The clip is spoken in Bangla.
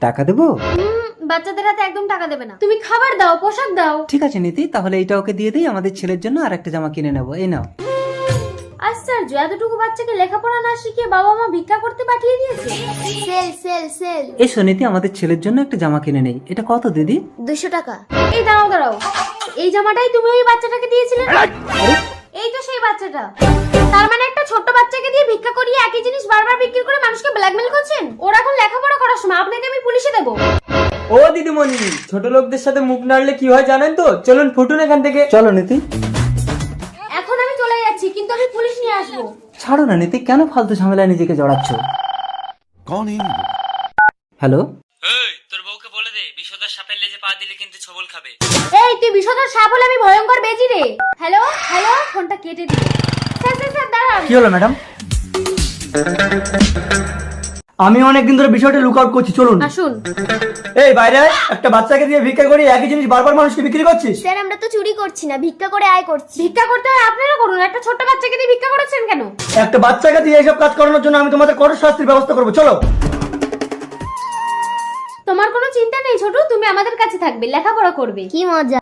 টাকা দেবো? বাচ্চাদের হাতে একদম টাকা দেবে না, তুমি খাবার দাও, পোশাক দাও। ঠিক আছে নীতি, তাহলে এইটা ওকে দিয়ে দিই, আমাদের ছেলের জন্য আর একটা জামা কিনে নেবো। এই নাও। আশ্চর্য, এতটুকু বাচ্চাকে লেখাপড়া না শিখিয়ে বাবা মা ভিক্ষা করতে পাঠিয়ে দিয়েছে। সেল সেল সেল। এসো নীতি, আমাদের ছেলের জন্য একটা জামা কিনে নেই। এটা কত দিদি? 200 টাকা। এই দাঁড়াও দাঁড়াও, এই জামাটাই তুমি ওই বাচ্চাটাকে দিয়েছিলে না? এই তো সেই বাচ্চাটা। তার মানে একটা ছোট্ট বাচ্চাকে দিয়ে ভিক্ষা করিয়ে একই জিনিস বারবার বিক্রি করে মানুষকে ব্ল্যাকমেল করছেন। ওরা এখন লেখাপড়া করার সময়, আপনাকে আমি পুলিশে দেবো। ও দিদিমণি, ছোট লোকদের সাথে মুখ নাড়লে কি হয় জানেন তো? চলুন ফুটুন এখান থেকে। চলো নীতি। এখন আমি চলে যাচ্ছি, কিন্তু আমি পুলিশ নিয়ে আসবো। ছাড়ো না নীতি, কেন ফালতু ঝামেলায় নিজেকে জড়াচ্ছ? হ্যালো, এই তোর বউকে বলে দে বিষধর সাপের লেজে পা দিলে কিন্তু ছবল খাবে। এই তুই বিষধর সাপ হলে আমি ভয়ঙ্কর বেজি রে। হ্যালো হ্যালো, ফোনটা কেটে দিল। স্যার স্যার স্যার দাঁড়ান। কি হলো ম্যাডাম? আমি অনেকদিন ধরে বিষয়টা লুক আউট করছি, চলুন। আসুন। এই বাইরে একটা বাচ্চাকে দিয়ে ভিক্ষা করি, একই জিনিস বারবার মানুষকে বিক্রি করছিস। স্যার আমরা তো চুরি করছি না, ভিক্ষা করে আয় করছি। ভিক্ষা করতে হয় আপনারা করুন, একটা ছোট্ট বাচ্চাকে দিয়ে ভিক্ষা করেছেন কেন? একটা বাচ্চাকে দিয়ে এইসব কাজ করানোর জন্য আমি তোমাদের কঠোর শাস্তির ব্যবস্থা করবো, চলো। তোমার কোনো চিন্তা নেই ছোট, তুমি আমাদের কাছে থাকবে, লেখাপড়া করবে। কি মজা।